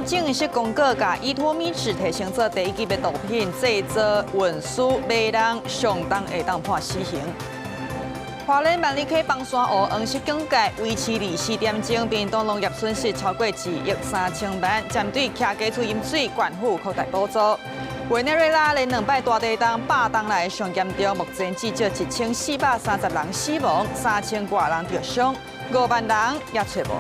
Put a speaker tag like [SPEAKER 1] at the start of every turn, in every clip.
[SPEAKER 1] 正式公告，把依托米池提升做第一级的毒品制造、运输、卖人，相当会当判死刑。花莲万里溪放山湖黄色警戒维持24点钟，屏东农业损失超过2亿3千万，针对客家厝饮水管府扩大补助。委内瑞拉连2摆大地震，8冬来上严重，目前至少1430人死亡，3000多人受伤，5万人也找无。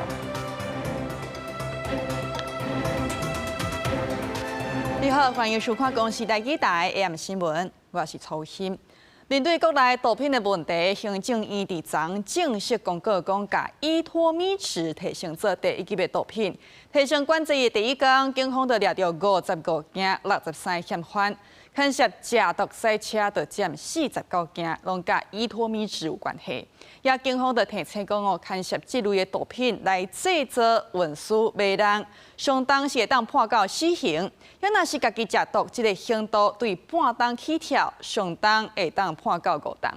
[SPEAKER 1] 你好，欢迎收看公视台记台 AM 新闻，我是曹鑫。面对国内毒品的问题，行政院伫昨正式公告讲，把依托米池提升做第一级的毒品。提升管制的第一天，警方就抓到55件63嫌犯，牵涉食毒赛车就占49件，拢甲依托米池有关系。也警方就提醒讲牵涉这类的毒品来制造、运输、卖人，相当是会当判到死刑。要若是家己食毒，这个刑度对半当起跳，相当会当判到5当。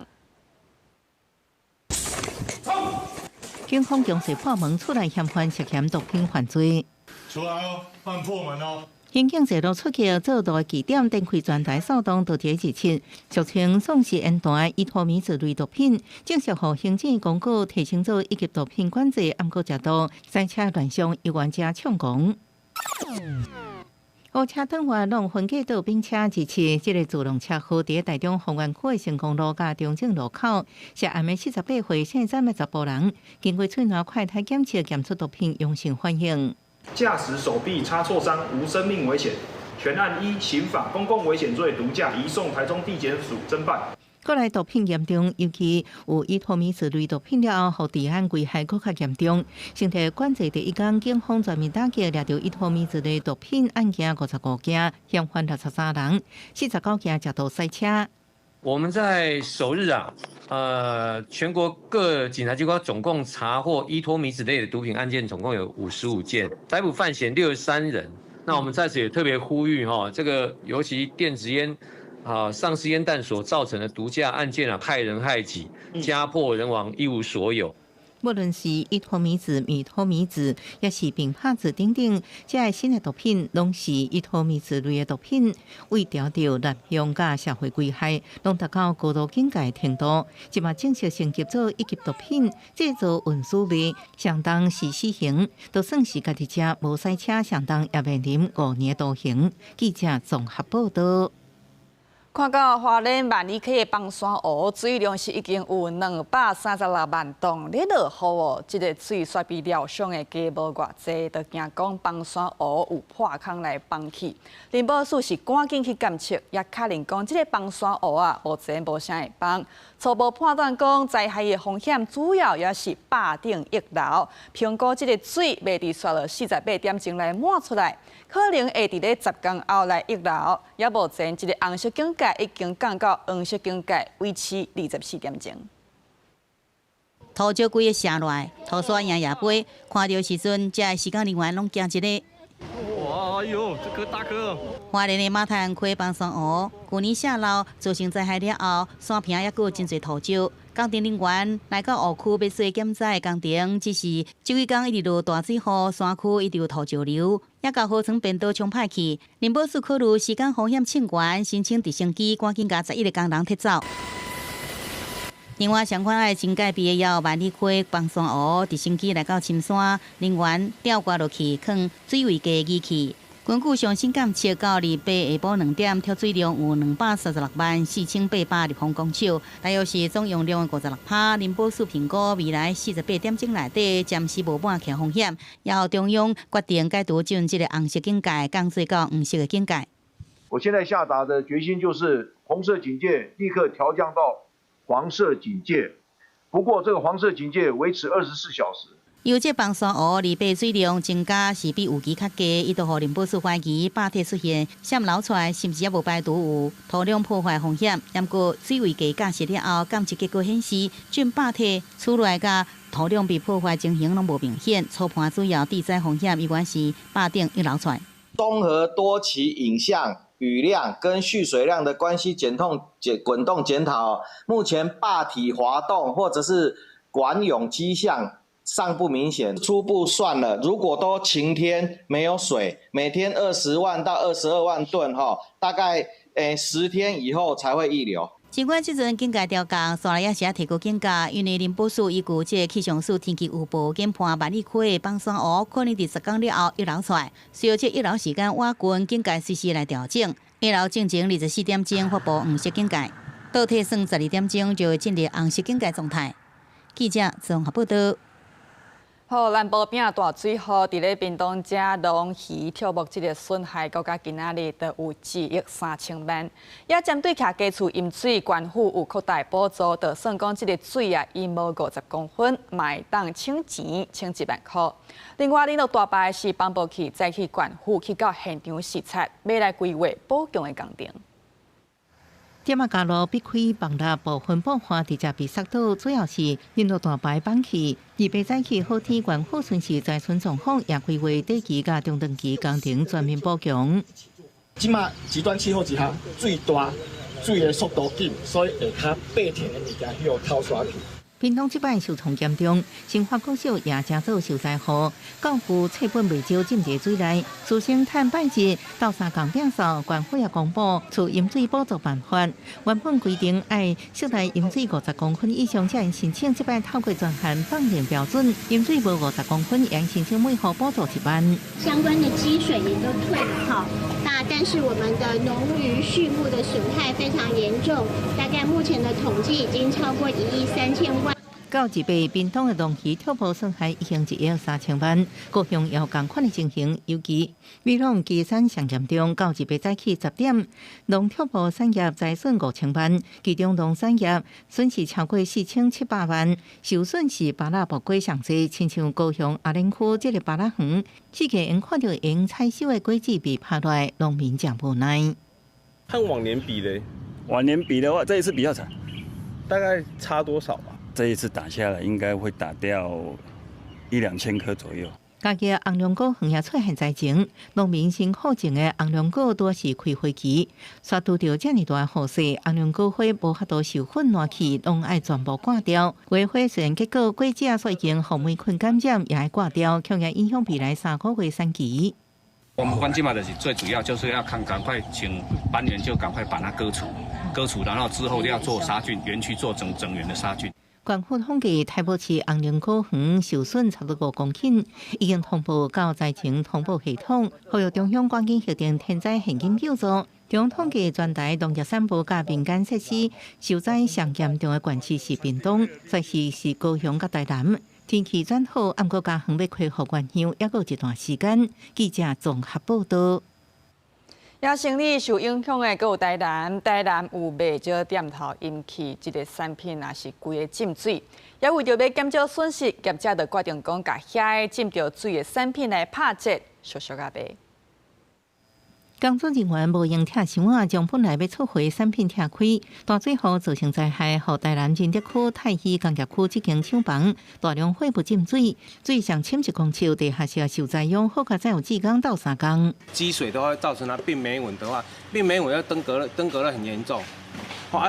[SPEAKER 2] 警方强势破门出来嫌犯涉嫌毒品犯罪。
[SPEAKER 3] 出来哦，慢破门哦。
[SPEAKER 2] 刑警介入出击，做大据点展开全台扫动，到这日前，俗称宋氏烟弹依托米子类毒品，正式予行政公告提升做一级毒品管制，暗过食毒，赛车乱象有冤者抢攻。乌车转换弄分隔道并车支持，这个自动车祸伫台中丰原区的成功路甲中正路口，是暗暝48岁姓张的查甫人，经过喙内快筛检测检出毒品阳性反应。
[SPEAKER 4] 驾驶手臂擦挫伤，无生命危险。全案依刑法公共危险罪毒驾移送台中地检署侦办。
[SPEAKER 2] 国内毒品严重，尤其有依托米子类毒品了后，治安危害更加严重。身体管制第一天，警方全面打击抓到依托米子类毒品案件55件，嫌犯63人，49件食毒赛车。
[SPEAKER 5] 我们在首日全国各警察机关总共查获依托米子类的毒品案件，总共有55件，逮捕犯嫌63人。那我们在此也特别呼吁这个尤其电子烟。丧失烟弹所造成的毒驾案件害人害己，家破人亡，一无所有。
[SPEAKER 2] 无论是依托米子、米托米子，也是并拍子等等，这些新的毒品，拢是依托米子类的毒品，为调到滥用甲社会危害，拢达到高度警戒程度。即马正式升级做一级毒品制造、运输卖，相当是死刑。就算是家己车无赛车，相当也面临5年徒刑。记者综合报道。
[SPEAKER 1] 看到花莲万里溪的放山湖，水量是已经有236万吨，你落雨哦，这个水煞比疗伤的加无偌济，就惊讲放山湖有破空来放去。林保署是赶紧去监测，也确认讲这个放山湖目前无啥会放。初步判断讲灾害的风险主要也是坝顶溢流，评估这个水未伫刷了48点钟来满出来，可能会伫咧10天后来溢流。也目前这个红色警戒已经降到黄色警戒，维持24点钟。
[SPEAKER 6] 土石规个下来，土沙赢也飞，看到时阵，遮个施工人员拢惊一个。
[SPEAKER 7] 哇哟，这颗大颗！
[SPEAKER 6] 花莲的马太安溪放山湖，去年下涝造成灾害了后，山坪也有真侪土石。工程人员来到湖区要做检查工程，只是这几天一直落大水雨，山区一直有土石流，也甲河床变道冲歹去。林保署考虑时间风险称悬，申请直升机赶紧甲11个工人撤走。另外，相关爱真改毕业后，万里溪放山湖直升机来到深山，人员吊挂落去，放水位计仪器。根据上新监测，到2八下晡2点，跳水量有236万4800立方公尺，大约是总用量的56%。林保署评估未来48点钟内底暂时无满客风险，也后中央决定改调整这个红色警戒，降做到黄色的警戒。
[SPEAKER 8] 我现在下达的决心就是红色警戒立刻调降到黄色警戒，不过这个黄色警戒维持24小时。
[SPEAKER 6] 由这放山湖2八水量增加是比有期较低，伊就互林保署怀疑坝体出现闪流出来，是毋是也无排除有土壤破坏风险？不过水位计驾驶了后，检测结果显示，准坝体出来甲土壤被破坏情形拢无明显，初盘主要地灾风险依然是坝顶溢流出来。
[SPEAKER 9] 综合多期影像、雨量跟蓄水量的关系滚动检讨，目前坝体滑动或者是管涌迹象尚不明显。初步算了，如果都晴天没有水，每天20万到22万吨大概10天以后才会溢流。
[SPEAKER 6] 尽管即阵警戒调降，山内也是提高警戒，因为林保署依据这气象署天气预报，研判万里区的放山湖可能伫10天了后一流出来，需要这一流时间，我军警戒随时来调整。一流进前24点钟发布黄色警戒，倒退算12点钟就会进入红色警戒状态。记者综合报道。
[SPEAKER 1] 好，南部边大水河，伫咧屏东遮龙鱼跳木这个损害，到甲今仔日都有2亿3千万。也针对徛家厝淹水，县府有扩大补助，就算讲这个水已无50公分，嘛会当请钱请1万块。另外，领导大败是帮部去再去县府去到现场视察，要来规划补强的工程。
[SPEAKER 2] 点啊加路必开放大部分爆发伫遮被塞到，主要是印度大牌放弃，二八早起好天县府顺时在村状况也规划短期甲中长期工程全面补强。
[SPEAKER 10] 即马极端气候之下，水大，水的速度紧，所以下骹白田的物件迄个偷刷去。
[SPEAKER 2] 屏东即摆受创严重，生活国小也真早受灾祸，教父册本未少浸伫水内，师生趁拜节到3工摒扫，县府也公布出淹水补助办法。原本规定爱室内淹水50公分以上才能申请，即摆透过专项放定标准，淹水无50公分也能申请每户补助1万。
[SPEAKER 11] 相关的积水也都退了哈，但是我们的农渔畜牧的损害非常严重，大概目前的统计已经超过1亿3千万。
[SPEAKER 2] 到一被屏东的龙鱼跳坡损害已经1亿3千万，各乡也有同款的情形，尤其美浓基山上严重，到一被早起10点，龙跳坡产业财损5千万，其中农产业损失超过4700万，受损是芭乐木果上济，亲像高雄阿莲区这个芭乐园，世界因看到因采收的果子被拍落来，农民真无奈。
[SPEAKER 7] 和往年比嘞，往年比的话，这一次比较惨，大概差多少吧？这一次打下来，应该会打掉1-2千颗左右。
[SPEAKER 2] 家己红龙果园也出现灾情，农民辛苦种的红龙果多是开花期，刷拄到这么大的雨势，红龙果花无法度受粉烂去，拢爱全部挂掉。花花虽然结果果子所已经互霉菌感染，也爱挂掉，却也影响未来3个月产期。
[SPEAKER 12] 我们关键嘛，就是最主要就是要赶快请班员就赶快把它割除，然后之后要做杀菌，园区做整园的杀菌。
[SPEAKER 2] 县府统计，台北市红龙果园受损差不多5公顷，已经通报到灾情通报系统，呼吁中央赶紧核定天灾现金救助。中央统计全台农业产部甲民间设施受灾上严重的县市是屏东，再是高雄甲台南。天气转好，暗过家园要恢复原样，也有一段时间。记者综合报道。
[SPEAKER 1] 也生理受影响的，还有台南有袂少店头引起这个产品也是规个浸水，也为着要减少损失，业者就决定讲，甲遐个浸着水的产品来拍折，俗俗啊卖。
[SPEAKER 2] 工作人员无用拆箱仔，将本来要出货的产品拆开，大水雨造成灾害，互台南仁德区、太溪工业区这间厂房大量火不浸水，水上深1公尺，地下室受灾用，好佳再有4天到3天。
[SPEAKER 13] 积水的话，造成它病媒蚊的话，病媒蚊要登革热很严重，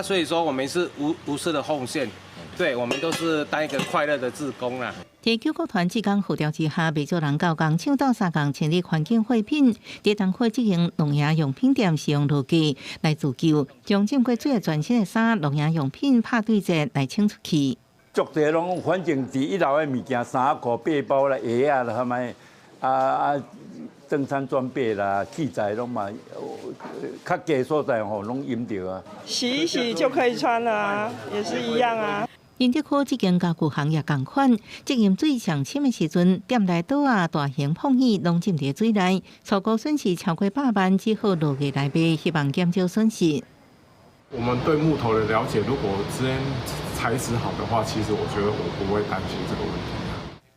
[SPEAKER 13] 所以说我们是无私的奉献，对我们都是当一个快乐的志工啦。
[SPEAKER 2] 在救国团志工号召之下，未少人到工厂到3天清理环境废品。在东区这间农业用品店使用路基来自救，将浸过水的全新的衫、农业用品拍对折来清出去。
[SPEAKER 14] 足侪拢反正伫1楼的物件，衫裤、背包啦、鞋啊，他们登山装备啦、器材拢嘛，较低所在吼，拢淹着啊。
[SPEAKER 15] 洗一洗就可以穿了啊，也是一样啊。
[SPEAKER 2] 仁德区这间家具行业同款，这淹水上深的时阵，店内桌啊、大型碰椅拢浸在水内，初步损失超过100万，只好落月来卖，希望减少损失。
[SPEAKER 16] 我们对木头的了解，如果之间材质好的话，其实我觉得我不会担心这个问题。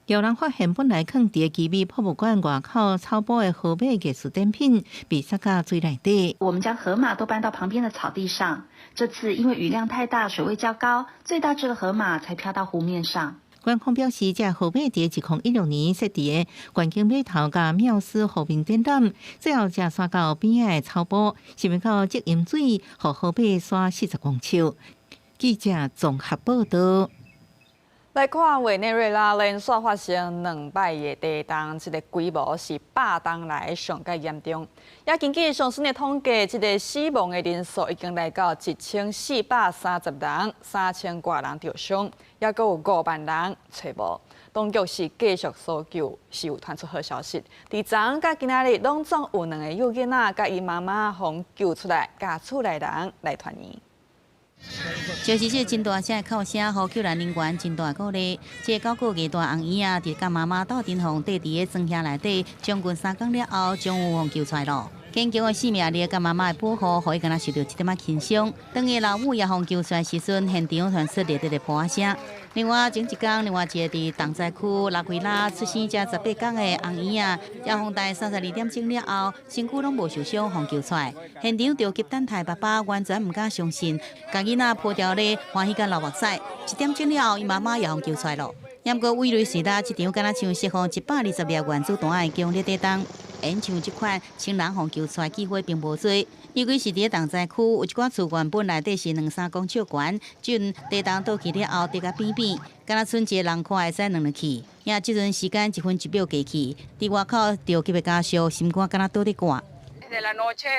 [SPEAKER 2] 有人发现本来放伫基美博物馆外口草坡的河马艺术展品被塞到水内底。
[SPEAKER 17] 我们将河马都搬到旁边的草地上，这次因为雨量太大，水位较高，最大只的河马才飘到湖面上。
[SPEAKER 2] 官方表示，这河马伫2016年设伫的环境码头甲庙司河面展览，最后才刷到边仔的草坡，想要到积淹水，互河马刷40公尺。记者综合报道。
[SPEAKER 1] 来看委内瑞拉连续发生2摆的地震，这个规模是100年来上界严重。也根据上旬的统计，这个死亡的人数已经来到1430人，3000多人受伤，也阁有5万人找无。当局是继续搜救，是有传出好消息。伫昨昏甲今仔日，拢总有2个幼囡仔甲伊妈妈互救出来，甲厝内人来团圆。
[SPEAKER 6] 就是这真大声的哭声，互救援人员真大鼓励。这9个月大红姨啊，伫甲妈妈斗阵互缀伫个庄稼内底，将近3天了后，终于互救出来了。坚强的性命力甲妈妈的保护，互伊敢若受到一点仔轻伤。当个老母也互救出来时阵，现场传出烈烈的破声。另外前一天，另外一个伫东寨区拉奎拉出生才18天的红姨啊，也互待32点钟了后，身躯拢无受伤，互救出来。现场着急等待爸爸，完全毋敢相信，甲囡仔抱着咧欢喜甲流目屎。1点钟了后，伊妈妈也互救出来了。不过委内瑞拉这场敢若像释放120粒原子弹的强烈地震，演像这款亲人互救出来机会并无多。尤其是伫东寨区，有一寡厝原本内底是2-3公尺悬，阵地震倒去了后，跌甲扁扁，敢若剩一个人看会使两去。也即阵时间1分1秒过去，伫外口着急的家属心肝敢若倒咧寒。
[SPEAKER 18] Desde la noche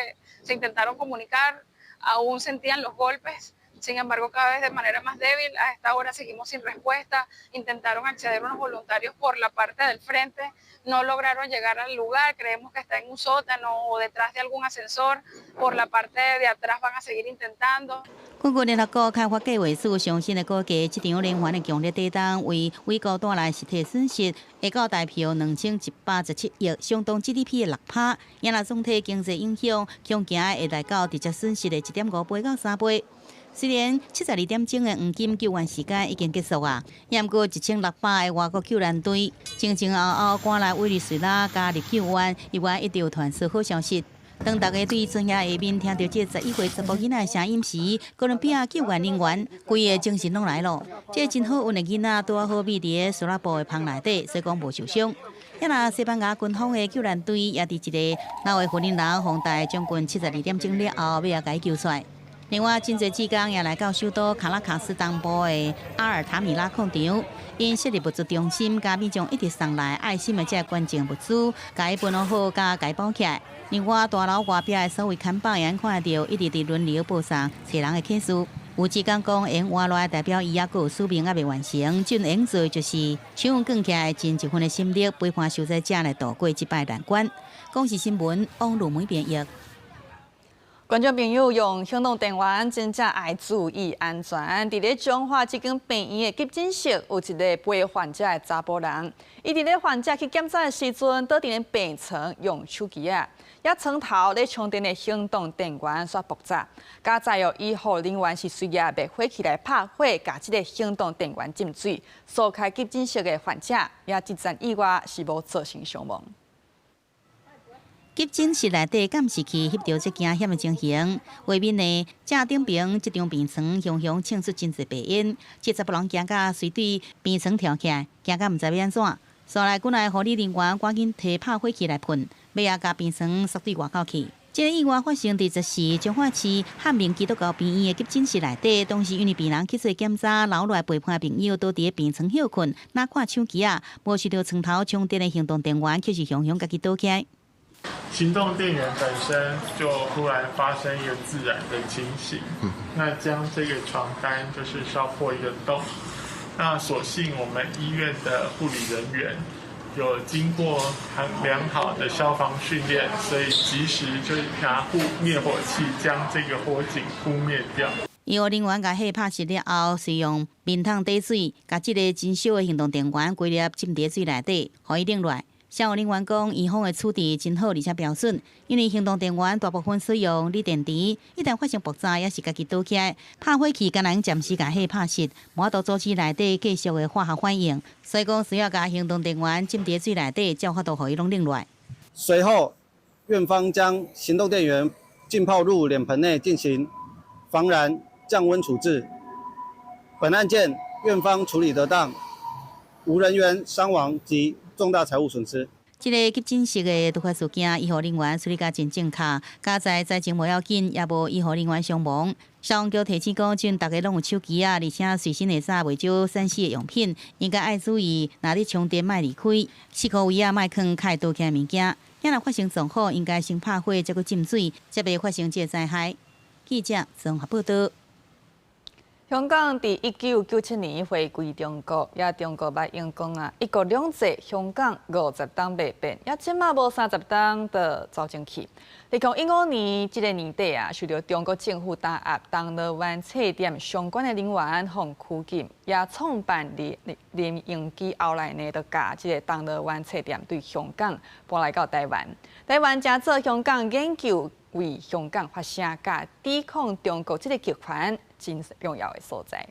[SPEAKER 18] se intentaron comunicar, aún sentían los golpes. Sin embargo, cada vez de manera más débil. A esta hora seguimos sin respuesta. Intentaron acceder unos voluntarios por la parte del frente. No lograron llegar al lugar. Creemos que está en un sótano o detrás de algún ascensor. Por la parte de atrás van a seguir intentando.
[SPEAKER 6] 根据联合国开发计划署上新的估计，这场连环的强烈地震为美国带来实体损失会到大票2117亿，相当 GDP 的6%。也若总体经济影响，恐惊会来到直接损失的1.5倍到3倍。虽然72点钟的黄金救援时间已经结束啊，也毋过1600个外国救援队前后赶来委内瑞拉加入救援，意外一直有传出好消息。当大家对庄稼下面听到这11岁查甫囡仔的声音时，哥伦比亚救援人员规个精神拢来了。这真好运的囡仔拄好秘伫个苏拉布的棚内底，所以讲无受伤。也若西班牙军方的救援队也伫一个老的婚姻人访台将近72点钟了后，要甲伊救出来。另外，真侪志工也来到首都卡拉卡斯东部的阿尔塔米拉矿场，因设立物资中心，甲民众一直送来爱心的这关键物资，甲伊分好，甲伊包起来。另外，大楼外壁的所谓看板也看到，一直伫轮流播送找人的启事。有志工讲，因活落代表伊也阁有使命还未完成，尽应做就是手卷起来，尽一份的心力，陪伴受灾者来度过这摆难关。公视新闻王路梅编译。
[SPEAKER 1] 观众朋友用行动电源真正要注意安全。伫咧彰化这间病院的急诊室，有一个陪患者的查甫人，伊伫咧患者去检查的时阵，倒伫咧病床用手机啊，也床头咧充电的行动电源煞爆炸。加在有医护人员是随夜灭火器来拍火，甲这个行动电源浸水，疏开急诊室的患者，也一战意外是无造成伤亡。
[SPEAKER 6] 急诊室内底监视器翕到这惊险的情形，画面内正顶边这张病床雄雄庆出真侪白烟，这查甫人惊甲随对病床跳起来，惊甲毋知要安怎。所来军来护理人员赶紧摕拍火器来喷，要啊甲病床摔对外口去。这个意外发生伫10彰化市汉明基督教病院的急诊室内底，当时因为病人去做检查，留落来陪伴朋友倒伫病床休困，哪看手机啊，无收到床头充电的行动电源，却是雄雄家己倒起来。
[SPEAKER 19] 行动电源本身就突然发生一个自燃的情形，那将这个床单就是烧破一个洞。那所幸我们医院的护理人员有经过很良好的消防训练，所以及时就拿灭火器将这个火警扑灭掉。
[SPEAKER 6] 医护人员甲火拍熄了后，使用面桶滴水，甲这个真小的行动电源规粒浸伫水内底，互伊冷落来。消防人员讲，医方的处置真好，而且标准。因为行动电源大部分使用锂电池，一旦发生爆炸，也是家己倒起来。拍火器，敢能暂时甲火拍熄，无法度阻止内底继续的化学反应。所以讲，需要甲行动电源浸伫水内底，才有法度互伊拢冷落来。
[SPEAKER 20] 随后，院方将行动电源浸泡入脸盆内进行防燃降温处置。本案件院方处理得当，无人员伤亡及重大财物损失。
[SPEAKER 6] 这个急诊室的突发事件，医护人员处理甲真正确，加在灾情无要紧，也无医护人员伤亡。消防局提醒讲，尽大家拢有手机啊，而且随身会带袂少闪死的用品，应该爱注意，若咧充电莫离开，四个位啊莫放开倒起来物件。若发生状况，应该先拍火，再去浸水，才袂发生这个灾害。记者综合报道。
[SPEAKER 1] 香港伫1997年回归中国，也中国捌用讲啊，一国两制，香港50党未变，也即马无30党的走进去。2015年这个年底啊，受到中国政府打压，铜锣湾册店相关的人员互拘禁，也创办林荣基后来呢，就甲这个铜锣湾册店对香港搬来到台湾。台湾正做香港研究，为香港发声，甲抵抗中国这个集团真重要的所在。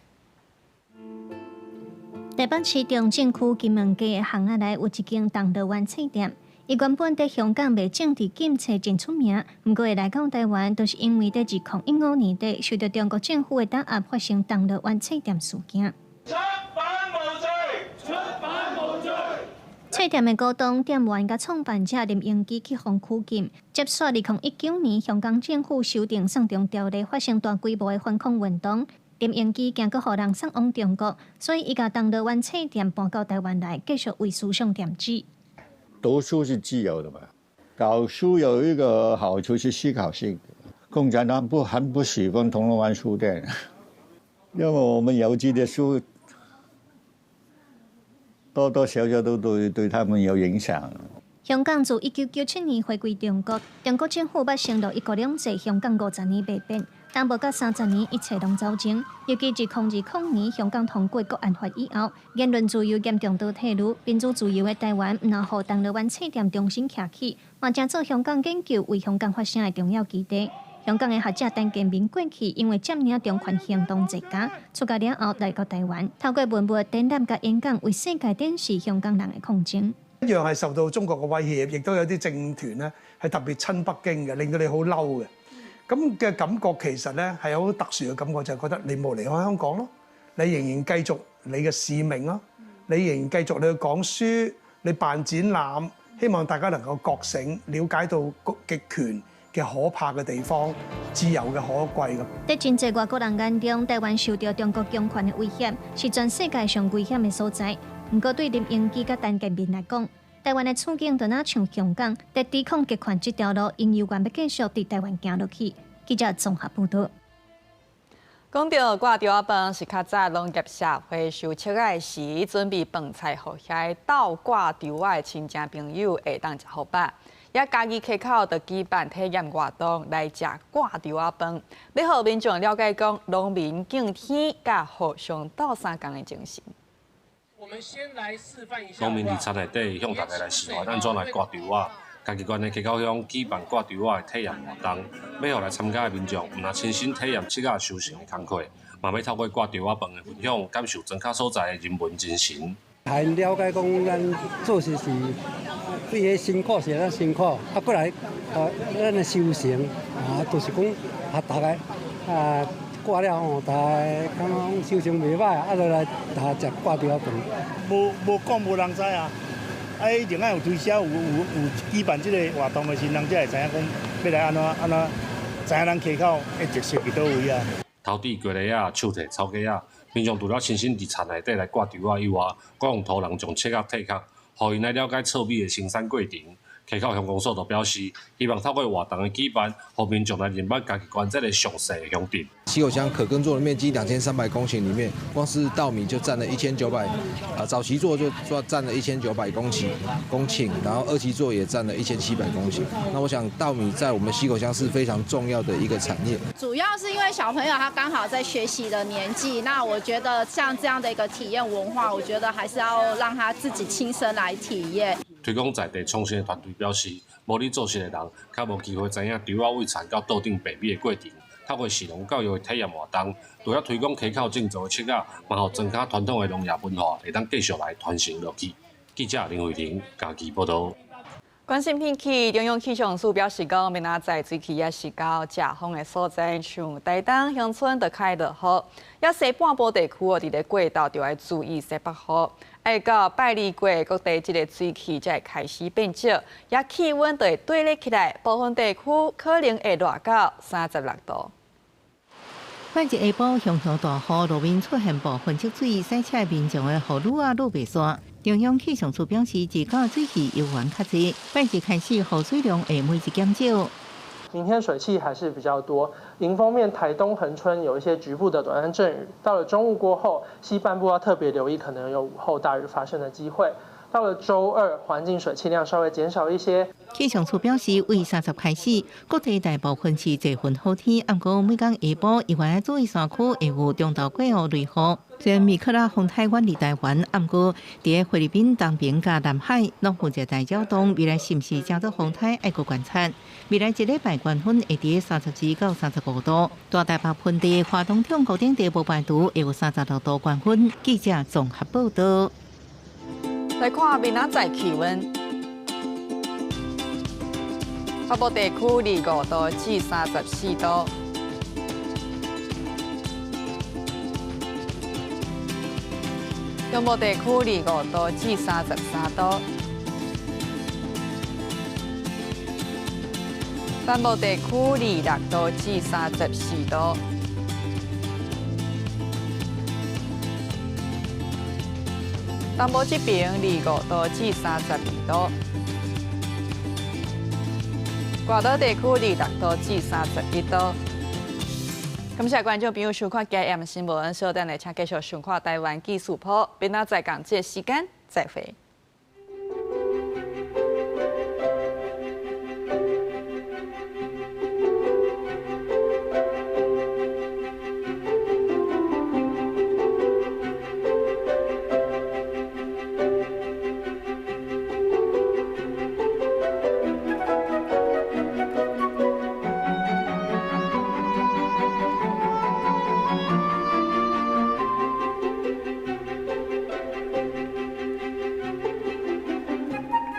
[SPEAKER 21] 台北市中正区金门街的巷仔内有一间铜锣湾册店，伊原本在香港卖政治检测真出名，不过会来到台湾，都是因为在2015年底受到中国政府的打压，发生铜锣湾册店事件。出版无罪，出版无罪。册店的股东、店员甲创办者林荣基去互拘禁，接续2019年香港政府修订送中条例，发生大规模的反抗运动。林荣基惊搁互人送往中国，所以伊甲铜锣湾册店搬到台湾来，继续为思想点指。
[SPEAKER 22] 读书是自由的嘛，搞书有一个好处是思考性。共产党很不喜欢铜锣湾书店，因为我们邮寄的书多多少少都对他们有影响。
[SPEAKER 21] 香港自1997年回归中国，中国政府捌承诺一国两制，香港50年未变。但无到30年，一切拢走前。尤其自2020年香港通过国安法以后，言论自由严重倒退路，民主自由的台湾毋能互铜锣湾册店重新徛起，嘛正做香港研究为香港发声的重要基地。香港的学者陈建明过去因为占领中权行动一家，出家了后来到台湾，透过文物展览甲演讲，为世界展示香港人的抗爭。
[SPEAKER 23] 一樣係受到中國嘅威脅，亦都有啲政團咧係特別親北京嘅，令到你好嬲嘅。咁嘅感覺其實咧係好特殊嘅感覺，就係覺得你冇離開香港咯，你仍然繼續你嘅使命咯，你仍然繼續你去講書，你辦展覽，希望大家能夠覺醒，了解到極權嘅可怕嘅地方，自由嘅可貴咁。
[SPEAKER 21] 在真濟外國人眼中，台灣受到中國強權嘅威脅，是全世界上危險嘅所在。不過對林榮基甲陳建明來講，台灣的處境就哪像香港，在抵抗極權這條路，仍有願要繼續佇台灣行落去。記者綜合報道。
[SPEAKER 1] 講到掛吊飯是較早農業社會收七個時，準備飯菜，互遐鬥掛吊的親戚朋友會當食好飽。也家己溪口就舉辦體驗活動來食掛吊飯，要互民眾了解講農民敬天甲互相鬥相共的精神。
[SPEAKER 24] 我们先来示范一下。農民伫田內底向大家來示範，安怎來掛吊啊？家己縣的溪口鄉舉辦掛吊的體驗活動，要互來參加的民眾，毋但親身體驗七仔修行的工課，嘛要透過掛吊飯的分享，感受莊卡所在的人文精神。
[SPEAKER 25] 還了解講咱做事是對迄辛苦是咱辛苦，過來咱的修行就是講大家掛了吼，大家感覺修行袂歹，就來食掛吊飯。無講無人知啊！一定要有推銷，有舉辦這個活動的時，人才會知影講要來安怎，知影咱溪口的特色佇倒位啊。
[SPEAKER 24] 頭地過嚟啊，手提草雞啊，民眾除了親身佇田內底來掛吊啊以外，還用土人將切仔體殼，互因來了解糙米的生產過程。溪口鄉公所就表示，希望透過活動的舉辦，讓民眾來認識家己縣這個詳細的鄉鎮。
[SPEAKER 26] 溪口鄉可耕作的面積2300公頃裡面，光是稻米就佔了1900，早期作就佔了1900公頃，然後二期作也佔了1700公頃。那我想稻米在我們溪口鄉是非常重要的一個產業。
[SPEAKER 27] 主要是因為小朋友他剛好在學習的年紀，那我覺得像這樣的一個體驗文化，我覺得還是要讓他自己親身來體驗。
[SPEAKER 24] 推廣在地創新的團隊表示，無咧做事的人，較無機會知影稻仔為田到稻頂白米的過程。透過士農教育的體驗活動，除了推廣溪口種植的七仔，嘛互增加傳統的農業文化，會當繼續來傳承落去。記者林慧婷家己報道。
[SPEAKER 1] 关心天气，中央气象署表示讲，明仔载水气也是到遮风的所在，像台东乡村就开落雨，也西半部地区哦，伫咧过道就要注意西北风。爱到拜二过，各地即个水气才会开始变少，也气温就会对立起来，部分地区可能会热到36度。
[SPEAKER 2] 拜日下晡，熊熊大雨，路面出现部分积水，塞车民众的雨路啊路袂煞。中央气象署表示，自到水气游玩较济，拜日开始雨水量会每日减少。
[SPEAKER 3] 明天水汽还是比较多，迎风面台东恒春有一些局部的短暂阵雨，到了中午过后，西半部要特别留意，可能有午后大雨发生的机会。到了周二，环境水汽量稍微减少一些。
[SPEAKER 2] 气象署表示，为30开始，各地大部分是多云好天，不过每天下晡，宜原注意山区会有中到过雨雷雨。虽然米克拉风台远离台湾，不过伫菲律宾东边甲南海拢有热带扰动，未来是不是加做风台，爱个观察。未来一礼拜高温会伫34到35度，大台北盆地、花东中高顶地部排除会有36度高温。记者综合报道。
[SPEAKER 1] 来看明仔载气温，北部地区25度至34度，中部地区25度至33度，南部地区26度至34度。东部这边25度至32度，外岛地区26度至31度。感谢观众朋友收看今日新闻，稍等来请继续收看台湾技术报，明仔载同这时间再会。